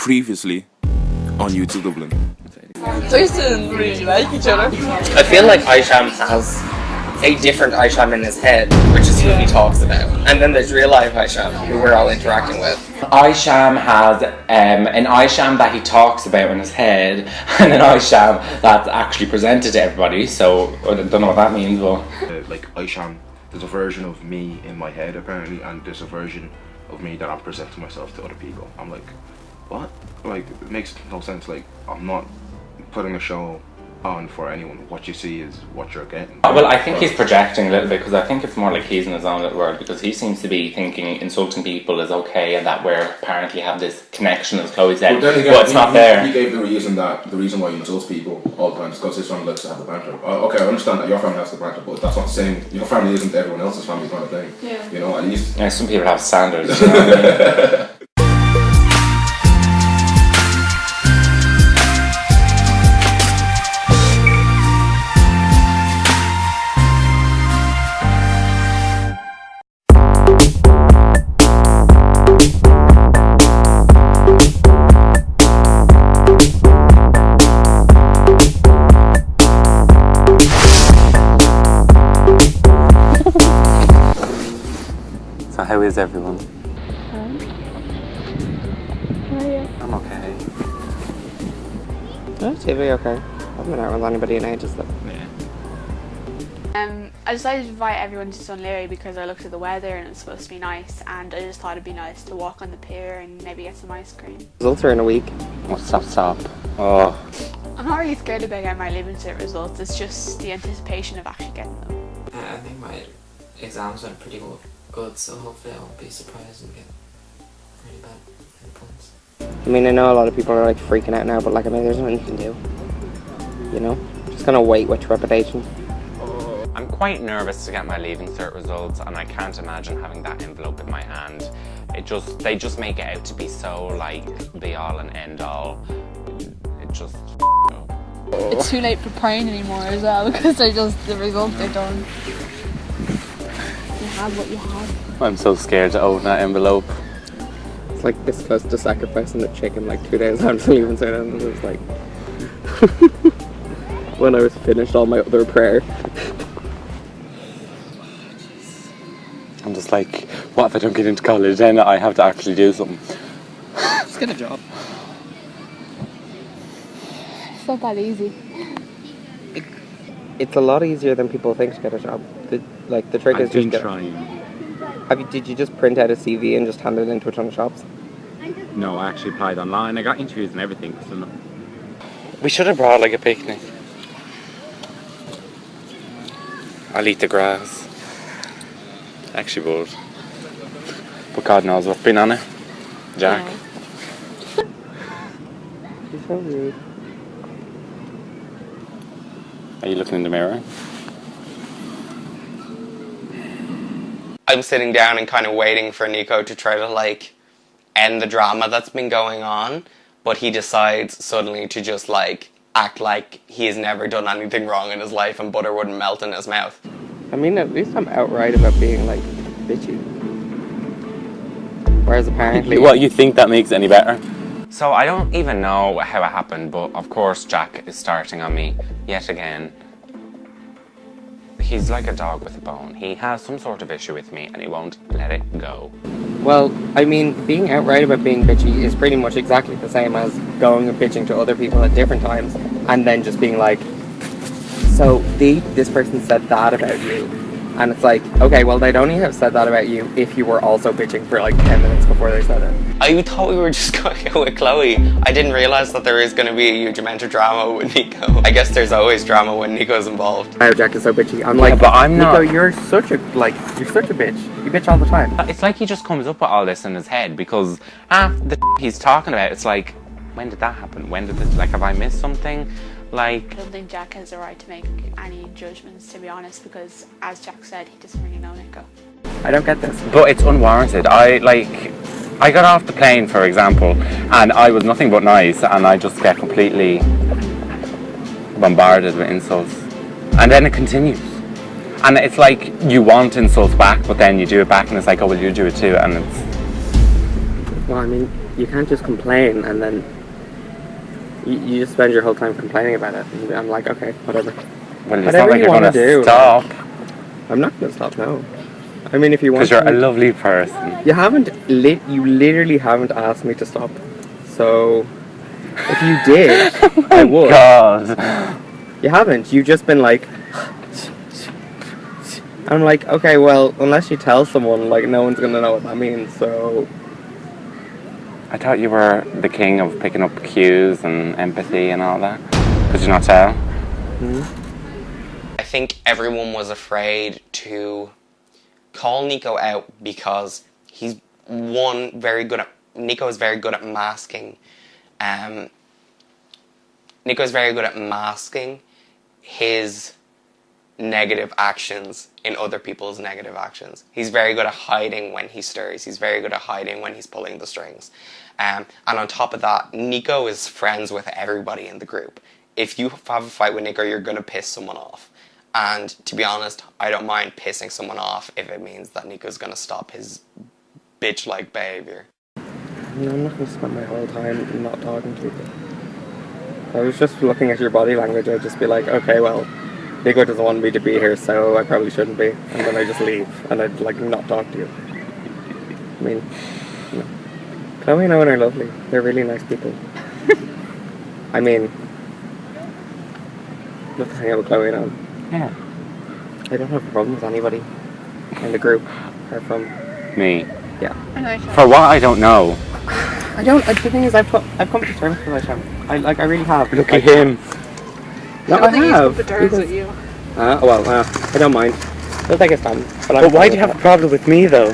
previously on YouTube Dublin. So you still really like each other? I feel like Aiycham has a different Aiycham in his head, which is who he talks about. And then there's real life Aiycham, who we're all interacting with. Aiycham has an Aiycham that he talks about in his head, and an Aiycham that's actually presented to everybody, so I don't know what that means, but... Like Aiycham, there's a version of me in my head apparently, and there's a version of me that I'm presenting myself to other people. I'm like, what? Like, it makes no sense. Like, I'm not putting a show on for anyone. What you see is what you're getting. Well, I think he's projecting a little bit, because I think it's more like he's in his own little world, because he seems to be thinking insulting people is okay, and that we're apparently have this connection, as Chloe said, but it's not there. He gave the reason why he insults people all the time is because his family likes to have the banter. Okay, I understand that your family has the banter, but that's not the same. Your family isn't everyone else's family kind of thing. Yeah. You know, at least. Yeah, some people have standards. You know what I mean? So how is everyone? How are you? I'm okay. Relatively okay. I haven't been out with anybody in ages though. Yeah. I decided to invite everyone to Dun Laoighre because I looked at the weather and it was supposed to be nice, and I just thought it'd be nice to walk on the pier and maybe get some ice cream. Results are in a week. Oh, stop. Oh. I'm not really scared about getting my leaving cert results, it's just the anticipation of actually getting them. I think my exams went pretty good, so hopefully I won't be surprised and get really bad points. I mean, I know a lot of people are like freaking out now, but like, I mean, there's nothing you can do. You know? Just gonna wait with trepidation. I'm quite nervous to get my leaving cert results, and I can't imagine having that envelope in my hand. They just make it out to be so like the all and end all. It just. It's too late for praying anymore as well, because the results are done. You have what you have. I'm so scared to open that envelope. It's like this close to sacrificing the chicken like 2 days after leaving cert, and it was like when I was finished all my other prayer. I'm just like, what if I don't get into college? Then I have to actually do something. Just get a job. It's not that easy. It's a lot easier than people think to get a job. The trick is just trying. Did you just print out a CV and just hand it into a ton of shops? No, I actually applied online. I got interviews and everything. So no. We should have brought like a picnic. I'll eat the grass. Actually would. But God knows what's been on it. Jack. You're so rude. Are you looking in the mirror? I'm sitting down and kind of waiting for Nico to try to like end the drama that's been going on, but he decides suddenly to just like act like he's never done anything wrong in his life and butter wouldn't melt in his mouth. I mean, at least I'm outright about being like bitchy. Whereas apparently... What, you think that makes it any better? So I don't even know how it happened, but of course Jack is starting on me yet again. He's like a dog with a bone. He has some sort of issue with me and he won't let it go. Well, I mean, being outright about being bitchy is pretty much exactly the same as going and bitching to other people at different times and then just being like, so this person said that about you. And it's like, okay, well, they'd only have said that about you if you were also bitching for like 10 minutes before they said it. I thought we were just going out with Chloe. I didn't realise that there is going to be a huge amount of drama with Nico. I guess there's always drama when Nico's involved. Oh, Jack is so bitchy. I'm like, but I'm Nico, not. you're such a bitch. You bitch all the time. It's like he just comes up with all this in his head because the he's talking about, it's like, when did that happen? When did it, like, have I missed something? Like, I don't think Jack has the right to make any judgments, to be honest, because as Jack said, he doesn't really know Nico. I don't get this. But it's unwarranted. I got off the plane, for example, and I was nothing but nice, and I just get completely bombarded with insults. And then it continues. And it's like you want insults back, but then you do it back, and it's like, oh, well, you do it too, and it's... Well, I mean, you can't just complain and then you just spend your whole time complaining about it. And I'm like, okay, whatever. Well, it's Whatever not like you you're wanna going to do, stop. I'm not gonna stop, no. I mean, if you want Because you're to, a lovely person. you haven't, you literally haven't asked me to stop. So, if you did, I would. God. You haven't. You've just been like, I'm like, okay, well, unless you tell someone, like, no one's gonna know what that means, so. I thought you were the king of picking up cues and empathy and all that. Could you not tell? I think everyone was afraid to call Nico out because he's Nico is very good at masking. Nico is very good at masking his negative actions in other people's negative actions. He's very good at hiding when he stirs. He's very good at hiding when he's pulling the strings. And on top of that, Nico is friends with everybody in the group. If you have a fight with Nico, you're going to piss someone off. And to be honest, I don't mind pissing someone off if it means that Nico's going to stop his bitch-like behaviour. No, I'm not going to spend my whole time not talking to you. I was just looking at your body language. I'd just be like, okay, well, Nico doesn't want me to be here, so I probably shouldn't be. And then I just leave, and I'd, like, not talk to you. I mean, no. Chloe and Eoin are lovely. They're really nice people. I mean, love to hang out with Chloe and Eoin. Yeah. I don't have a problem with anybody in the group, apart from Me. yeah. For what I don't know. I don't. The thing is, I've come to terms with Aiycham. I really have. Look at him. No, I have. with you. I don't mind. It'll take us time. But why do you have a problem with me though?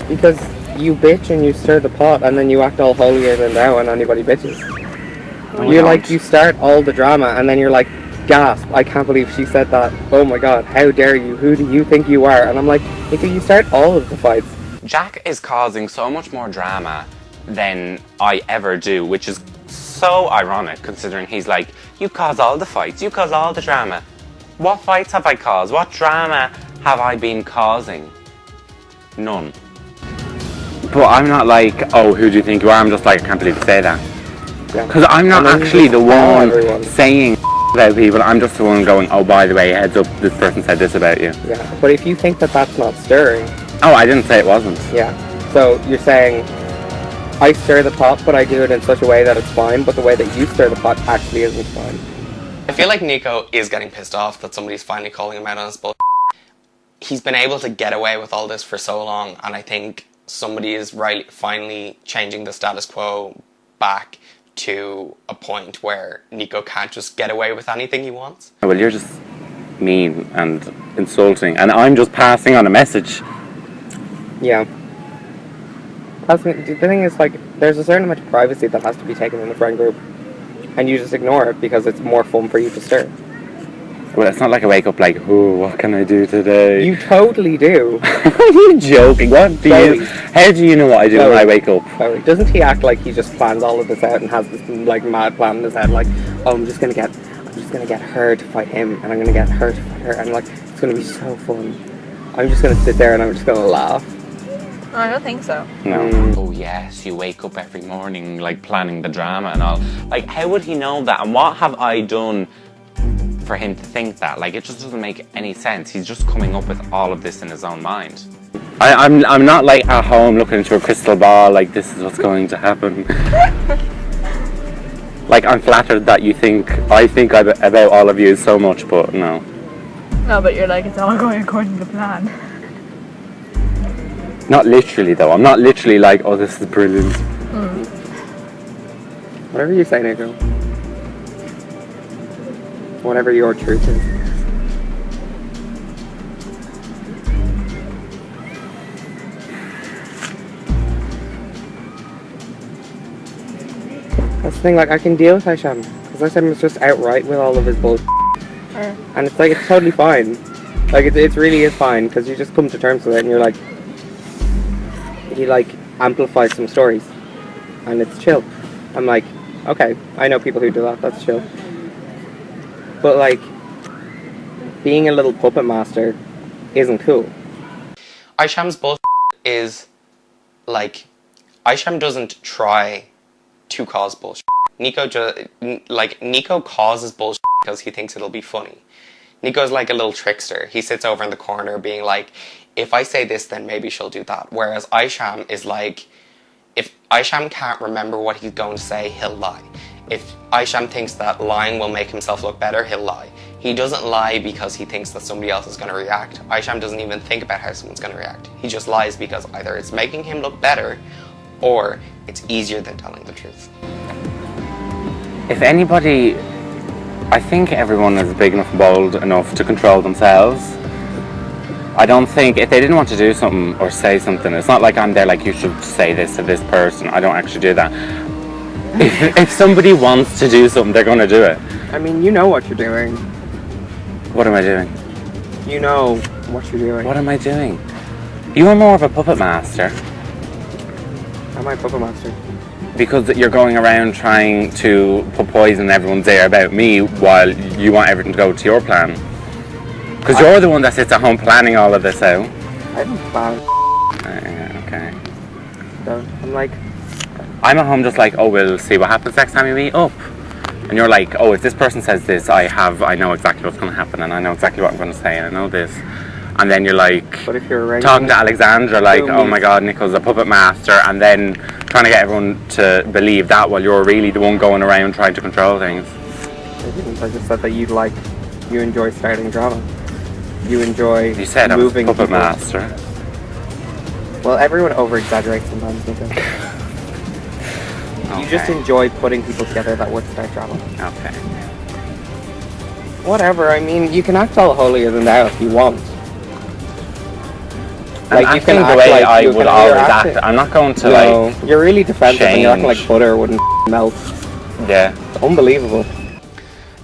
Because you bitch and you stir the pot, and then you act all holier than thou when anybody bitches. You're like, you start all the drama, and then you're like, gasp, I can't believe she said that. Oh my god, how dare you? Who do you think you are? And I'm like, Nico, you start all of the fights. Jack is causing so much more drama than I ever do, which is so ironic considering he's like, you cause all the fights, you cause all the drama. What fights have I caused? What drama have I been causing? None. But I'm not like, oh, who do you think you are? I'm just like, I can't believe you say that. Because I'm not actually the one saying about people. I'm just the one going, oh, by the way, heads up, this person said this about you. Yeah, but if you think that that's not stirring. Oh, I didn't say it wasn't. Yeah. So you're saying, I stir the pot, but I do it in such a way that it's fine, but the way that you stir the pot actually isn't fine. I feel like Nico is getting pissed off that somebody's finally calling him out on his bullshit. He's been able to get away with all this for so long, and I think somebody is finally changing the status quo back to a point where Nico can't just get away with anything he wants. Well, you're just mean and insulting, and I'm just passing on a message. Yeah. The thing is, like, there's a certain amount of privacy that has to be taken in a friend group, and you just ignore it because it's more fun for you to stir. Well, it's not like I wake up like, oh, what can I do today? You totally do. Are you joking? What do you? How do you know what I do when I wake up? Doesn't he act like he just plans all of this out and has this like mad plan in his head? Like, oh, I'm just gonna get her to fight him, and I'm gonna get her to fight her, and like it's gonna be so fun. I'm just gonna sit there and I'm just gonna laugh. No, I don't think so. No. Oh yes, you wake up every morning like planning the drama and all. Like, how would he know that? And what have I done for him to think that? Like, it just doesn't make any sense. He's just coming up with all of this in his own mind. I'm not like at home looking into a crystal ball like this is what's going to happen. Like, I'm flattered that I think about all of you so much, but no. No, but you're like, it's all going according to plan. Not literally though. I'm not literally like, oh, this is brilliant. Whatever you say, Nico. Whatever your truth is. That's the thing, like, I can deal with Aiycham, because Aiycham is just outright with all of his bullshit. And it's like, it's totally fine. Like, it really is fine, because you just come to terms with it, and you're like, he, like, amplifies some stories, and it's chill. I'm like, okay, I know people who do that, that's chill. But, like, being a little puppet master isn't cool. Aiycham's bullshit is, like, Aiycham doesn't try to cause bullshit. Nico causes bullshit because he thinks it'll be funny. Nico's like a little trickster. He sits over in the corner being like, if I say this, then maybe she'll do that. Whereas Aiycham is like, if Aiycham can't remember what he's going to say, he'll lie. If Aiycham thinks that lying will make himself look better, he'll lie. He doesn't lie because he thinks that somebody else is going to react. Aiycham doesn't even think about how someone's going to react. He just lies because either it's making him look better or it's easier than telling the truth. If anybody, I think everyone is big enough and bold enough to control themselves. I don't think, if they didn't want to do something or say something, it's not like I'm there like, you should say this to this person. I don't actually do that. If somebody wants to do something, they're going to do it. I mean, you know what you're doing. What am I doing? You know what you're doing. What am I doing? You're more of a puppet master. Am I puppet master? Because you're going around trying to put poison in everyone's ear about me while you want everything to go to your plan. Because you're the one that sits at home planning all of this out. I don't plan. Okay. So I'm like, I'm at home just like, oh, we'll see what happens next time we meet up. And you're like, oh, if this person says this, I know exactly what's going to happen, and I know exactly what I'm going to say, and I know this. And then you're like, but if you're talking to Alexandra, like, oh my God, Nico's a puppet master, and then trying to get everyone to believe that while you're really the one going around trying to control things. I didn't. I just said that you enjoy starting drama. You enjoy You said moving I was a puppet people. master. Well, everyone over-exaggerates sometimes, Nico. Okay. You just enjoy putting people together that would start drama. Okay. Whatever, I mean, you can act all holier than thou if you want. Like, you can act the way I would always act. I'm not going to, like, you're really defensive and you're acting change. like butter wouldn't melt. Yeah. It's unbelievable.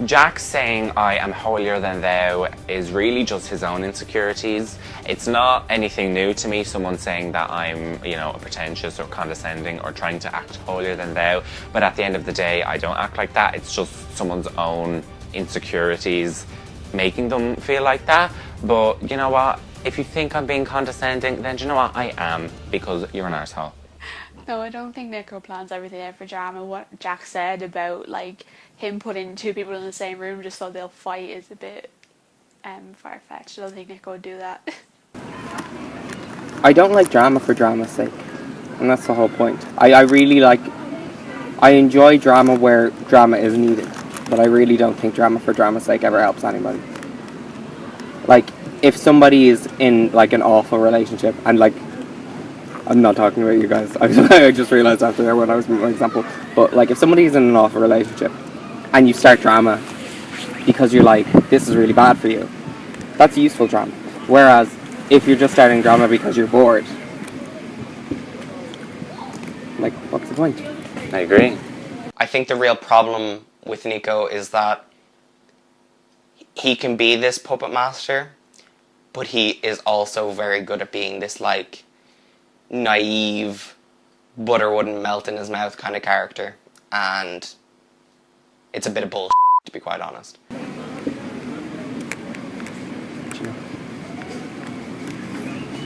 Jack saying I am holier than thou is really just his own insecurities. It's not anything new to me, someone saying that I'm, pretentious or condescending or trying to act holier than thou. But at the end of the day, I don't act like that. It's just someone's own insecurities making them feel like that. But you know what? If you think I'm being condescending, then you know what? I am, because you're an arsehole. No, I don't think Nico plans everything out for drama. What Jack said about him putting two people in the same room just so they'll fight is a bit far-fetched. I don't think Nico would do that. I don't like drama for drama's sake. And that's the whole point. I enjoy drama where drama is needed. But I really don't think drama for drama's sake ever helps anybody. Like, if somebody is in an awful relationship and I'm not talking about you guys. I just realised after there when I was making my example. But if somebody's in an awful relationship and you start drama because you're like, this is really bad for you, that's useful drama. Whereas if you're just starting drama because you're bored, what's the point? I agree. I think the real problem with Nico is that he can be this puppet master, but he is also very good at being this naive, butter wouldn't melt in his mouth kind of character, and it's a bit of bullshit, to be quite honest.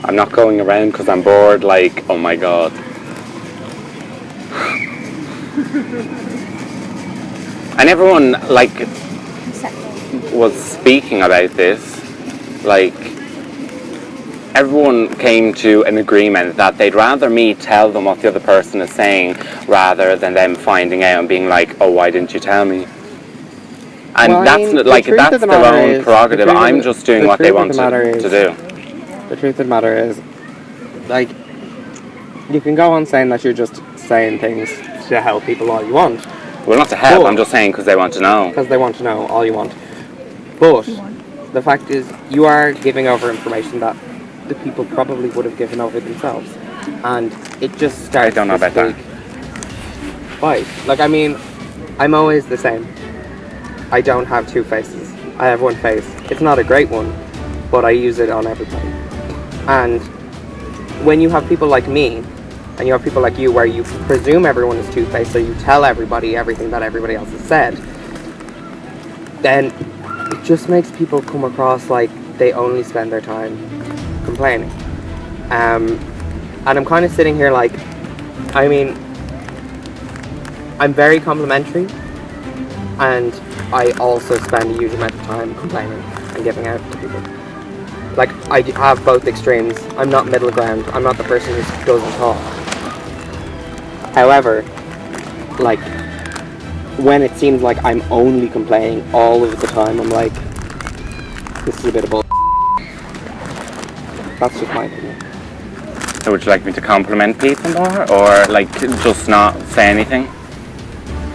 I'm not going around because I'm bored, oh my God. And everyone, was speaking about this, everyone came to an agreement that they'd rather me tell them what the other person is saying rather than them finding out and being like, oh, why didn't you tell me? And well, that's that's their own prerogative. I'm just doing what they want to do. The truth of the matter is, you can go on saying that you're just saying things to help people all you want. Well, not to help, I'm just saying because they want to know. Because they want to know all you want. But the fact is, you are giving over information that the people probably would have given over themselves. And it just starts. I don't know about that. Fight. I'm always the same. I don't have two faces. I have one face. It's not a great one, but I use it on everybody. And when you have people like me, and you have people like you where you presume everyone is two-faced, so you tell everybody everything that everybody else has said, then it just makes people come across like they only spend their time complaining. And I'm kind of sitting here I mean, I'm very complimentary, and I also spend a huge amount of time complaining and giving out to people. Like, I have both extremes. I'm not middle ground. I'm not the person who doesn't talk. However, like, when it seems like I'm only complaining all of the time, I'm like, this is a bit of bull. That's just my opinion. So would you like me to compliment people more, or like just not say anything?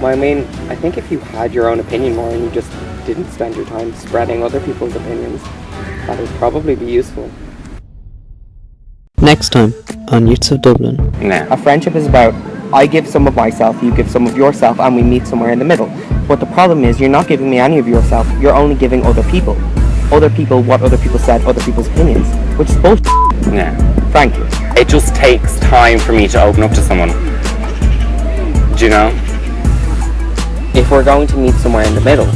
Well, I mean, I think if you had your own opinion more and you just didn't spend your time spreading other people's opinions, that would probably be useful. Next time on Youths of Dublin. No. A friendship is about, I give some of myself, you give some of yourself, and we meet somewhere in the middle. But the problem is, you're not giving me any of yourself, you're only giving other people. Other people, what other people said, other people's opinions, which is bullshit. Yeah. Frankly. It just takes time for me to open up to someone. Do you know? If we're going to meet somewhere in the middle,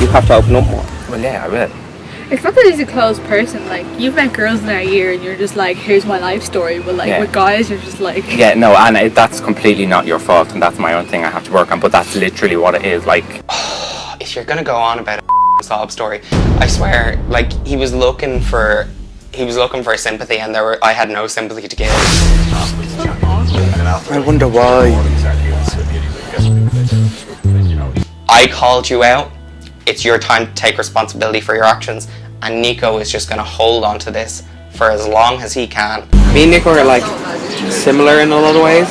you have to open up more. Well, yeah, I will. It's not that he's a closed person. Like, you've met girls in our year and you're just like, here's my life story. But like, with guys, you're just like... Yeah, no, and that's completely not your fault, and that's my own thing I have to work on, but that's literally what it is, like... If you're gonna go on about a sob story, I swear, like, he was looking for sympathy, and I had no sympathy to give. I wonder why. I called you out. It's your time to take responsibility for your actions, and Nico is just gonna hold on to this for as long as he can. Me and Nico are like similar in a lot of ways.